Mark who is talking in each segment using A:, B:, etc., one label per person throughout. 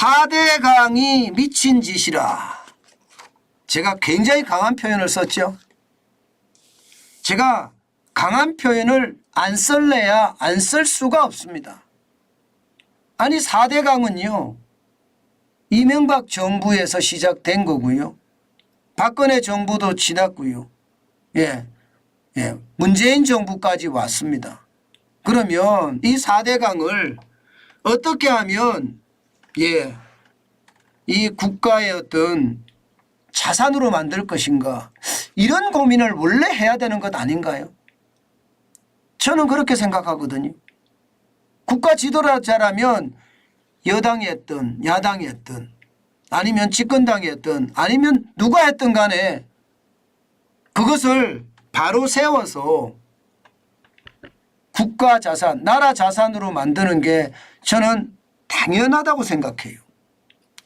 A: 4대강이 미친 짓이라. 제가 굉장히 강한 표현을 썼죠. 제가 강한 표현을 안 쓸래야 안 쓸 수가 없습니다. 아니 4대강은요. 이명박 정부에서 시작된 거고요. 박근혜 정부도 지났고요. 문재인 정부까지 왔습니다. 그러면 이 4대강을 어떻게 하면 이 국가의 어떤 자산으로 만들 것인가, 이런 고민을 원래 해야 되는 것 아닌가요? 저는 그렇게 생각하거든요. 국가 지도자라면 여당이 했든 야당이 했든 아니면 집권당이 했든 아니면 누가 했든 간에 그것을 바로 세워서 국가 자산, 나라 자산으로 만드는 게 저는 당연하다고 생각해요.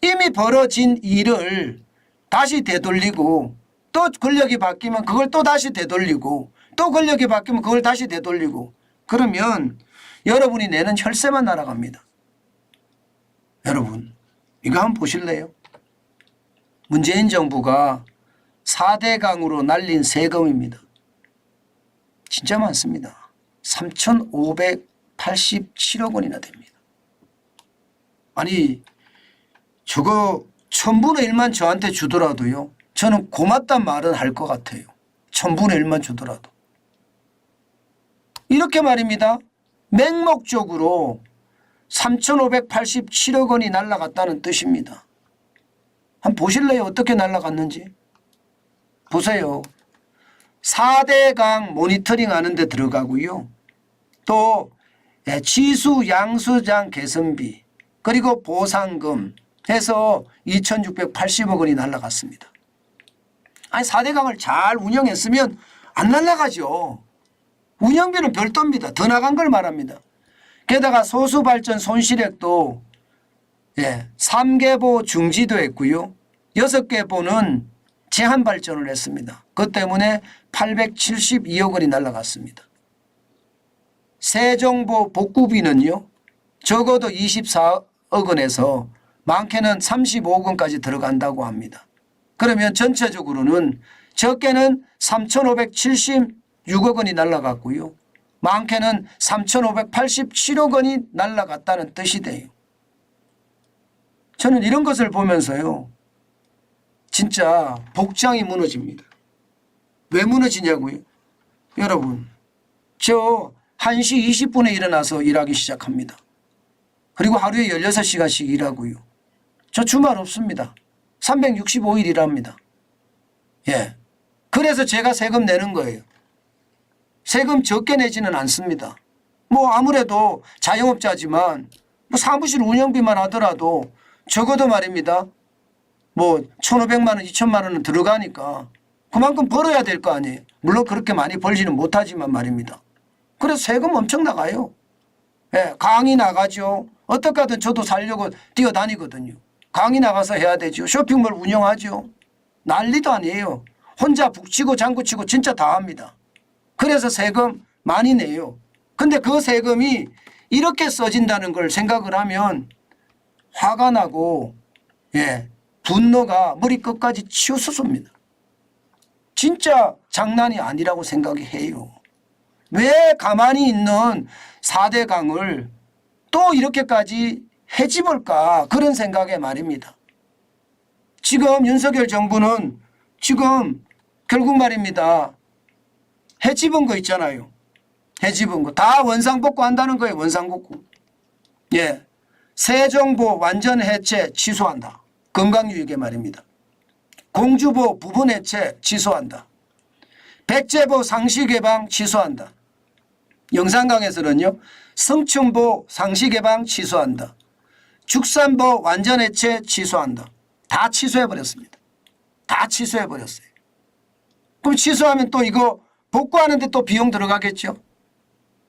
A: 이미 벌어진 일을 다시 되돌리고, 또 권력이 바뀌면 그걸 또 다시 되돌리고, 또 권력이 바뀌면 그걸 다시 되돌리고, 그러면 여러분이 내는 혈세만 날아갑니다. 여러분 이거 한번 보실래요? 문재인 정부가 4대강으로 날린 세금입니다. 진짜 많습니다. 3,587억 원이나 됩니다. 아니 저거 1000분의 1만 저한테 주더라도요, 저는 고맙단 말은 할 것 같아요. 1000분의 1만 주더라도. 이렇게 말입니다. 맹목적으로 3,587억 원이 날아갔다는 뜻입니다. 한번 보실래요? 어떻게 날아갔는지. 보세요. 4대강 모니터링 하는 데 들어가고요. 또 지수 양수장 개선비 그리고 보상금 해서 2,680억 원이 날아갔습니다. 아니 4대강을 잘 운영했으면 안 날아가죠. 운영비는 별도입니다. 더 나간 걸 말합니다. 게다가 소수발전 손실액도 3개보 중지도 했고요. 6개보는 제한 발전을 했습니다. 그것 때문에 872억 원이 날아갔습니다. 세정보 복구비는요, 적어도 24억 원에서 많게는 35억 원까지 들어간다고 합니다. 그러면 전체적으로는 적게는 3,576억 원이 날아갔고요. 많게는 3,587억 원이 날아갔다는 뜻이 돼요. 저는 이런 것을 보면서요, 진짜 복장이 무너집니다. 왜 무너지냐고요? 여러분, 저 1시 20분에 일어나서 일하기 시작합니다. 그리고 하루에 16시간씩 일하고요. 저 주말 없습니다. 365일 일합니다. 그래서 제가 세금 내는 거예요. 세금 적게 내지는 않습니다. 뭐 아무래도 자영업자지만 뭐 사무실 운영비만 하더라도 적어도 말입니다. 뭐 1,500만 원, 2,000만 원은 들어가니까 그만큼 벌어야 될 거 아니에요. 물론 그렇게 많이 벌지는 못하지만 말입니다. 그래서 세금 엄청 나가요. 강의 나가죠. 어떻게 하든 저도 살려고 뛰어다니거든요. 강의 나가서 해야 되죠. 쇼핑몰 운영하죠. 난리도 아니에요. 혼자 북치고 장구치고 진짜 다 합니다. 그래서 세금 많이 내요. 근데 그 세금이 이렇게 써진다는 걸 생각을 하면 화가 나고 분노가 머리끝까지 치우스습니다. 진짜 장난이 아니라고 생각이 해요. 왜 가만히 있는 4대강을 또 이렇게까지 해집을까, 그런 생각에 말입니다. 지금 윤석열 정부는 지금 결국 말입니다. 해집은 거 있잖아요. 해집은 거 다 원상복구 한다는 거예요. 원상복구. 세정보 완전 해체 취소한다. 건강유익에 말입니다. 공주보 부분 해체 취소한다. 백제보 상시 개방 취소한다. 영산강에서는요, 성층보 상시 개방 취소한다. 축산보 완전 해체 취소한다. 다 취소해버렸습니다. 다 취소해버렸어요. 그럼 취소하면 또 이거 복구하는데 또 비용 들어가겠죠.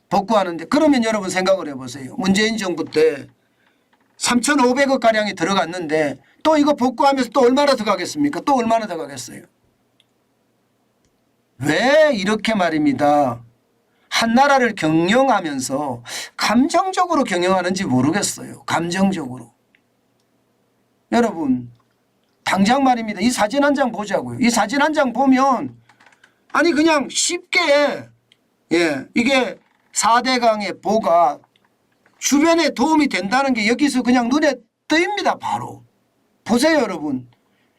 A: 복구하는데. 그러면 여러분 생각을 해보세요. 문재인 정부 때 3,500억 가량이 들어갔는데 또 이거 복구하면서 또 얼마나 더 가겠습니까? 또 얼마나 더 가겠어요? 왜 이렇게 말입니다. 한 나라를 경영하면서 감정적으로 경영하는지 모르겠어요. 감정적으로. 여러분 당장 말입니다. 이 사진 한 장 보자고요. 이 사진 한 장 보면 아니 그냥 쉽게 이게 4대강의 보가 주변에 도움이 된다는 게 여기서 그냥 눈에 띄입니다. 바로. 보세요 여러분.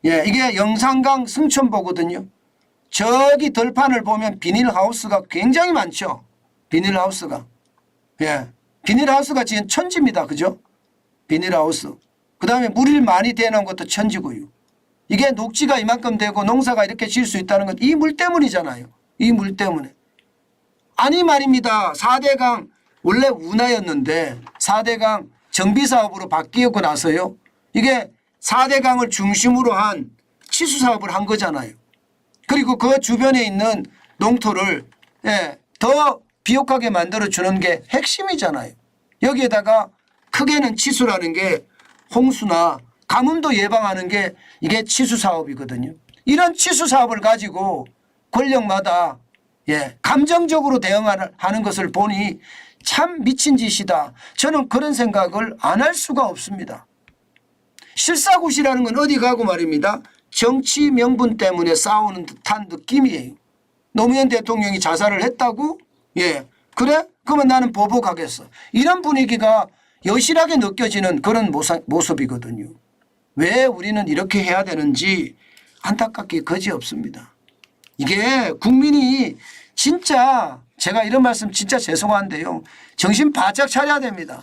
A: 이게 영산강 승천보거든요. 저기 들판을 보면 비닐하우스가 굉장히 많죠. 비닐하우스가. 비닐하우스가 지금 천지입니다. 그죠? 비닐하우스. 그 다음에 물이 많이 대놓은 것도 천지고요. 이게 녹지가 이만큼 되고 농사가 이렇게 질 수 있다는 건 이 물 때문이잖아요. 이 물 때문에. 아니 말입니다. 4대강 원래 운하였는데 4대강 정비사업으로 바뀌고 나서요. 이게 4대강을 중심으로 한 치수사업을 한 거잖아요. 그리고 그 주변에 있는 농토를 더 비옥하게 만들어주는 게 핵심이잖아요. 여기에다가 크게는 치수라는 게 홍수나 가뭄도 예방하는 게 이게 치수사업이거든요. 이런 치수사업을 가지고 권력마다 감정적으로 대응하는 것을 보니 참 미친 짓이다. 저는 그런 생각을 안 할 수가 없습니다. 실사구시라는 건 어디 가고 말입니다. 정치 명분 때문에 싸우는 듯한 느낌이에요. 노무현 대통령이 자살을 했다고? 그래? 그러면 나는 보복하겠어. 이런 분위기가 여실하게 느껴지는 그런 모습이거든요. 왜 우리는 이렇게 해야 되는지 안타깝게 거지없습니다. 이게 국민이 진짜 제가 이런 말씀 진짜 죄송한데요. 정신 바짝 차려야 됩니다.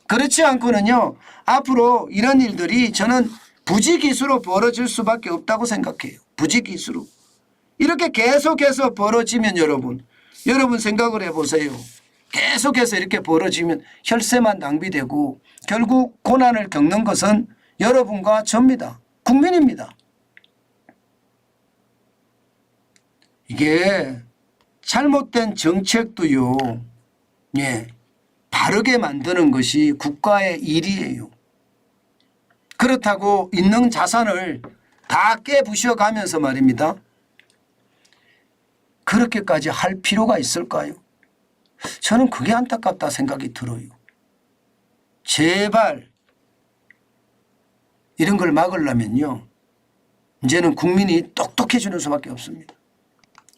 A: 그렇지 않고는요. 앞으로 이런 일들이 저는 부지기수로 벌어질 수밖에 없다고 생각해요. 부지기수로. 이렇게 계속해서 벌어지면 여러분 생각을 해보세요. 계속해서 이렇게 벌어지면 혈세만 낭비되고 결국 고난을 겪는 것은 여러분과 저입니다. 국민입니다. 이게 잘못된 정책도요. 바르게 만드는 것이 국가의 일이에요. 그렇다고 있는 자산을 다 깨부셔가면서 말입니다. 그렇게까지 할 필요가 있을까요? 저는 그게 안타깝다 생각이 들어요. 제발 이런 걸 막으려면요. 이제는 국민이 똑똑해지는 수밖에 없습니다.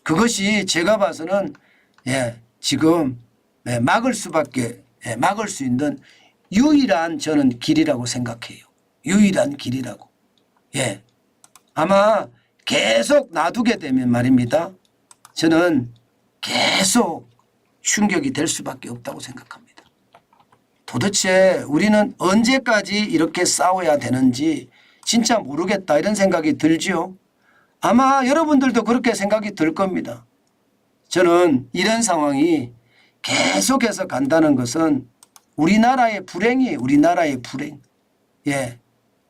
A: 그것이 제가 봐서는 지금 막을 수 있는 유일한 저는 길이라고 생각해요. 유일한 길이라고. 아마 계속 놔두게 되면 말입니다. 저는 계속 충격이 될 수밖에 없다고 생각합니다. 도대체 우리는 언제까지 이렇게 싸워야 되는지 진짜 모르겠다 이런 생각이 들지요. 아마 여러분들도 그렇게 생각이 들 겁니다. 저는 이런 상황이 계속해서 간다는 것은 우리나라의 불행이에요. 우리나라의 불행.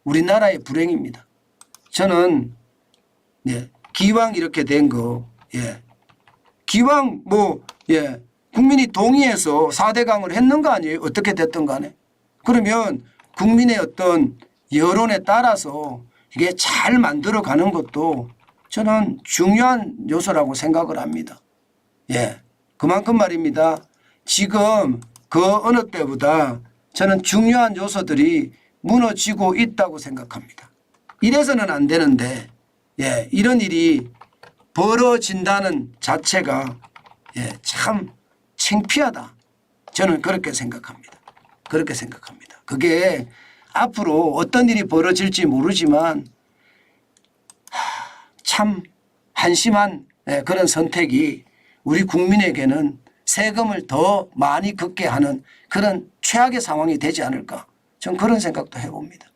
A: 우리나라의 불행입니다. 저는 기왕 이렇게 된 거 기왕 국민이 동의해서 4대강을 했는 거 아니에요. 어떻게 됐든 간에. 그러면 국민의 어떤 여론에 따라서 이게 잘 만들어가는 것도 저는 중요한 요소라고 생각을 합니다. 그만큼 말입니다. 지금 그 어느 때보다 저는 중요한 요소들이 무너지고 있다고 생각합니다. 이래서는 안 되는데 이런 일이 벌어진다는 자체가 참 창피하다. 저는 그렇게 생각합니다. 그렇게 생각합니다. 그게 앞으로 어떤 일이 벌어질지 모르지만 참 한심한 그런 선택이 우리 국민에게는 세금을 더 많이 걷게 하는 그런 최악의 상황이 되지 않을까. 저는 그런 생각도 해봅니다.